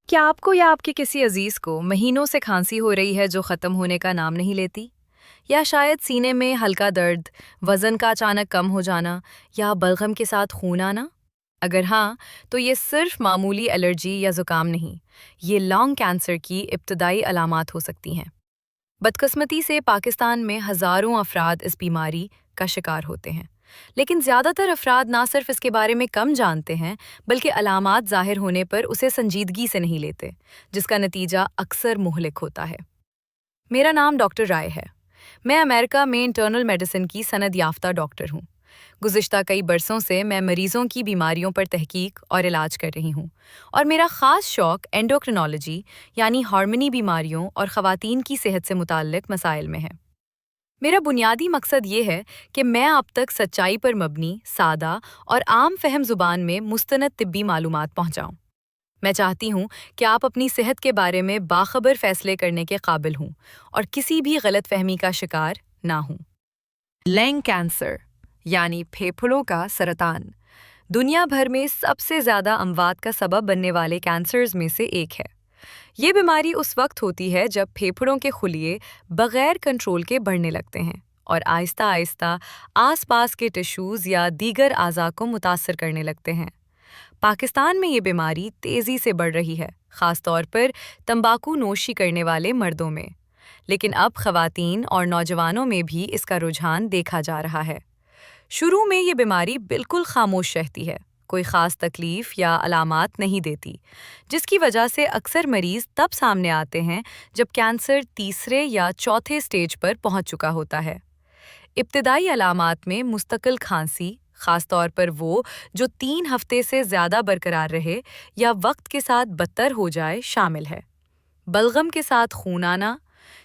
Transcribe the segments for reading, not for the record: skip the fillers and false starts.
क्या आपको या आपके किसी अजीज को महीनों से खांसी हो रही है जो खत्म होने का नाम नहीं लेती? या शायद सीने में हल्का दर्द, वजन का अचानक कम हो जाना या बलगम के साथ खून आना? अगर हाँ, तो ये सिर्फ मामूली एलर्जी या जुकाम नहीं, ये लंग कैंसर की इब्तदाई अलामात हो सकती हैं। बदकिस्मती से पाकिस्तान में हज़ारों अफराद इस बीमारी का शिकार होते हैं, लेकिन ज़्यादातर अफराद ना सिर्फ इसके बारे में कम जानते हैं, बल्कि अलामात ज़ाहिर होने पर उसे संजीदगी से नहीं लेते, जिसका नतीजा अक्सर मुहलिक होता है। मेरा नाम डॉक्टर राय है। मैं अमेरिका में इंटरनल मेडिसिन की सनद याफ्ता डॉक्टर हूँ। गुज़िश्ता कई बरसों से मैं मरीज़ों की बीमारियों पर तहकीक और इलाज कर रही हूँ, और मेरा ख़ास शौक़ एंडोक्रिनोलॉजी यानी हार्मनी बीमारियों और ख़वातीन की सेहत से मुताल्लिक़ मसाइल में है। मेरा बुनियादी मकसद ये है कि मैं आप तक सच्चाई पर मबनी, सादा और आम फहम ज़ुबान में मुस्तनद तिब्बी मालूमात पहुँचाऊँ। मैं चाहती हूँ कि आप अपनी सेहत के बारे में बाखबर फैसले करने के काबिल हों और किसी भी गलतफहमी का शिकार ना हों। लैंग कैंसर यानी फेफड़ों का सरतान दुनिया भर में सबसे ज़्यादा अमवात का सबब बनने वाले कैंसर्स में से एक है। ये बीमारी उस वक्त होती है जब फेफड़ों के खुलिये बगैर कंट्रोल के बढ़ने लगते हैं और आहिस्ता आहिस्ता आसपास के टिश्यूज़ या दीगर आज़ा को मुतासर करने लगते हैं। पाकिस्तान में ये बीमारी तेज़ी से बढ़ रही है, ख़ास तौर पर तंबाकू नोशी करने वाले मर्दों में, लेकिन अब ख़वातीन और नौजवानों में भी इसका रुझान देखा जा रहा है। शुरू में ये बीमारी बिल्कुल खामोश रहती है, कोई ख़ास तकलीफ़ या अलामात नहीं देती, जिसकी वजह से अक्सर मरीज़ तब सामने आते हैं जब कैंसर तीसरे या चौथे स्टेज पर पहुंच चुका होता है। इब्तिदाई अलामात में मुस्तकिल खांसी, ख़ास तौर पर वो जो 3 हफ्ते से ज़्यादा बरकरार रहे या वक्त के साथ बदतर हो जाए, शामिल है। बलगम के साथ खून आना,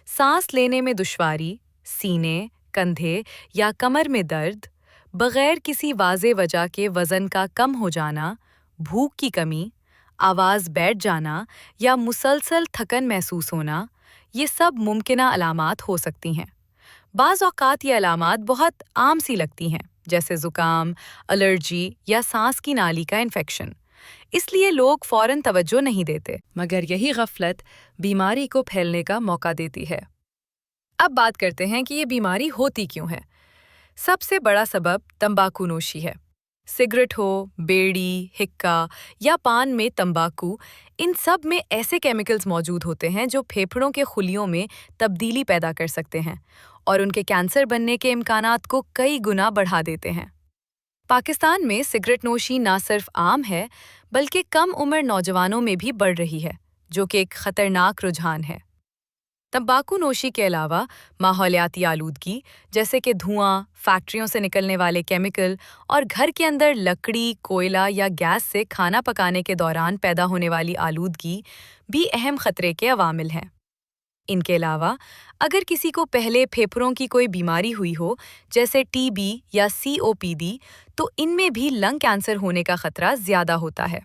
सांस लेने में दुश्वारी, सीने, कंधे या कमर में दर्द, बगैर किसी वाज़े वजह के वज़न का कम हो जाना, भूख की कमी, आवाज़ बैठ जाना या मुसलसल थकन महसूस होना, ये सब मुमकिना अलामात हो सकती हैं। बाज़ औक़ात ये अलामात बहुत आम सी लगती हैं, जैसे ज़ुकाम, एलर्जी या सांस की नाली का इन्फेक्शन, इसलिए लोग फ़ौरन तवज्जो नहीं देते, मगर यही गफलत बीमारी को फैलने का मौका देती है। अब बात करते हैं कि ये बीमारी होती क्यों है। सबसे बड़ा सबब तंबाकू नोशी है। सिगरेट हो, बीड़ी, हिक्का या पान में तंबाकू, इन सब में ऐसे केमिकल्स मौजूद होते हैं जो फेफड़ों के खुलियों में तब्दीली पैदा कर सकते हैं और उनके कैंसर बनने के इम्कानात को कई गुना बढ़ा देते हैं। पाकिस्तान में सिगरेट नोशी ना सिर्फ आम है, बल्कि कम उम्र नौजवानों में भी बढ़ रही है, जो कि एक खतरनाक रुझान है। तंबाकू नोशी के अलावा माहौलियाती आलूदगी, जैसे कि धुआं, फैक्ट्रियों से निकलने वाले केमिकल और घर के अंदर लकड़ी, कोयला या गैस से खाना पकाने के दौरान पैदा होने वाली आलूदगी भी अहम खतरे के अवामिल हैं। इनके अलावा अगर किसी को पहले फेफड़ों की कोई बीमारी हुई हो, जैसे टीबी या सीओपीडी, तो इनमें भी लंग कैंसर होने का खतरा ज़्यादा होता है।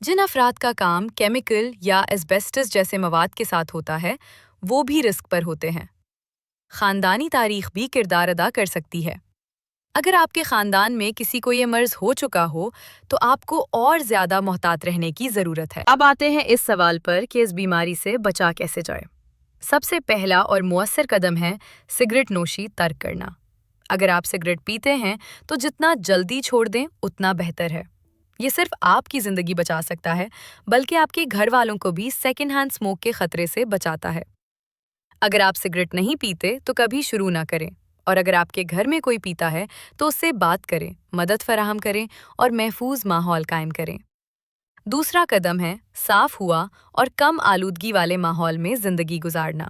जिन अफराद का काम केमिकल या एस्बेस्टस जैसे मवाद के साथ होता है, वो भी रिस्क पर होते हैं। ख़ानदानी तारीख भी किरदार अदा कर सकती है। अगर आपके ख़ानदान में किसी को ये मर्ज़ हो चुका हो, तो आपको और ज़्यादा मोहतात रहने की ज़रूरत है। अब आते हैं इस सवाल पर कि इस बीमारी से बचा कैसे जाए। सबसे पहला और मुअस्सर कदम है सिगरेट नोशी तर्क करना। अगर आप सिगरेट पीते हैं, तो जितना जल्दी छोड़ दें, उतना बेहतर है। ये सिर्फ आपकी ज़िंदगी बचा सकता है, बल्कि आपके घर वालों को भी सेकेंड हैंड स्मोक के खतरे से बचाता है। अगर आप सिगरेट नहीं पीते, तो कभी शुरू ना करें, और अगर आपके घर में कोई पीता है, तो उससे बात करें, मदद फराहम करें और महफूज माहौल कायम करें। दूसरा कदम है साफ हुआ और कम आलूदगी वाले माहौल में ज़िंदगी गुजारना।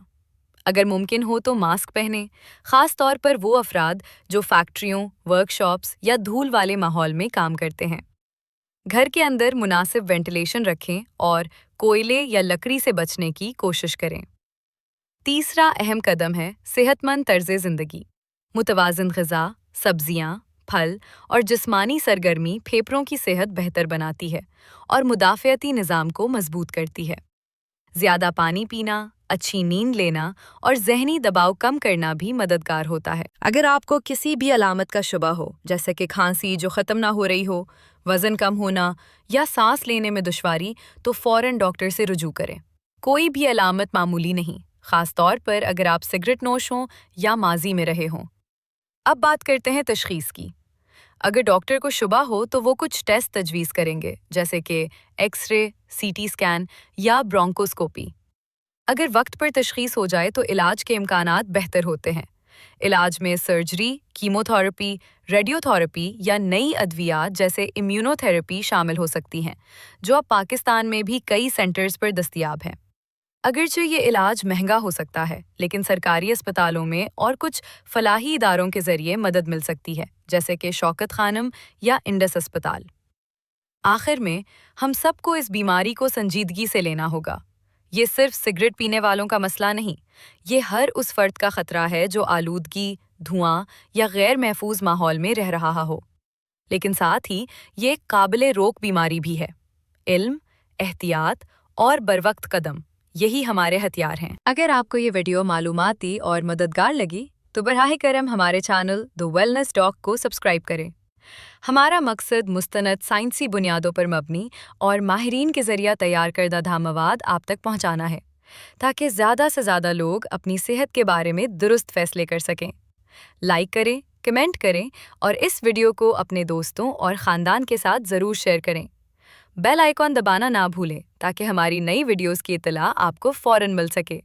अगर मुमकिन हो तो मास्क पहनें, ख़ास तौर पर वो अफराद जो फैक्ट्रियों, वर्कशॉप्स या धूल वाले माहौल में काम करते हैं। घर के अंदर मुनासिब वेंटिलेशन रखें और कोयले या लकड़ी से बचने की कोशिश करें। तीसरा अहम कदम है सेहतमंद तर्ज़े ज़िंदगी। मुतवाज़िन ग़िज़ा, सब्जियाँ, फल और जिस्मानी सरगर्मी फेफड़ों की सेहत बेहतर बनाती है और मुदाफ़ियती निज़ाम को मजबूत करती है। ज़्यादा पानी पीना, अच्छी नींद लेना और ज़हनी दबाव कम करना भी मददगार होता है। अगर आपको किसी भी अलामत का शुबा हो, जैसे कि खांसी जो ख़त्म ना हो रही हो, वज़न कम होना या सांस लेने में दुश्वारी तो फ़ौरन डॉक्टर से रुजू करें। कोई भी अलामत मामूली नहीं, ख़ास तौर पर अगर आप सिगरेट नोश हों या माजी में रहे हों। अब बात करते हैं तशख़ीस की। अगर डॉक्टर को शुबा हो तो वो कुछ टेस्ट तजवीज़ करेंगे, जैसे कि एक्स-रे, सीटी स्कैन या ब्रोंकोस्कोपी। अगर वक्त पर तशख़ीस हो जाए तो इलाज के इम्कानात बेहतर होते हैं। इलाज में सर्जरी, कीमोथेरेपी, रेडियोथेरेपी या नई अद्वियात जैसे इम्यूनोथेरेपी शामिल हो सकती हैं, जो अब पाकिस्तान में भी कई सेंटर्स पर दस्तयाब हैं। अगरचे ये इलाज महंगा हो सकता है, लेकिन सरकारी अस्पतालों में और कुछ फलाही इदारों के ज़रिए मदद मिल सकती है, जैसे कि शौकत खानम या इंडस अस्पताल। आखिर में, हम सबको इस बीमारी को संजीदगी से लेना होगा। ये सिर्फ सिगरेट पीने वालों का मसला नहीं, ये हर उस फर्द का खतरा है जो आलूदगी, धुआं या गैर महफूज माहौल में रह रहा हो। लेकिन साथ ही ये एक काबिले रोक बीमारी भी है। इल्म, एहतियात और बरवक्त कदम, यही हमारे हथियार हैं। अगर आपको ये वीडियो मालूमाती और मददगार लगी तो बराह करम हमारे चैनल द वेलनेस डॉक को सब्सक्राइब करें। हमारा मकसद मुस्तनद साइंसी बुनियादों पर मबनी और माहिरीन के ज़रिए तैयार करदा मवाद आप तक पहुँचाना है, ताकि ज़्यादा से ज़्यादा लोग अपनी सेहत के बारे में दुरुस्त फैसले कर सकें। लाइक करें, कमेंट करें और इस वीडियो को अपने दोस्तों और ख़ानदान के साथ ज़रूर शेयर करें। बेल आइकॉन दबाना ना भूलें ताकि हमारी नई वीडियोस की इत्तला आपको फ़ौरन मिल सके।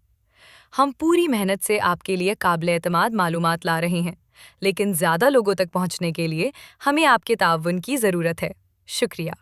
हम पूरी मेहनत से आपके लिए काबिल एतमाद मालूमात ला रहे हैं, लेकिन ज़्यादा लोगों तक पहुंचने के लिए हमें आपके ताउन की ज़रूरत है। शुक्रिया।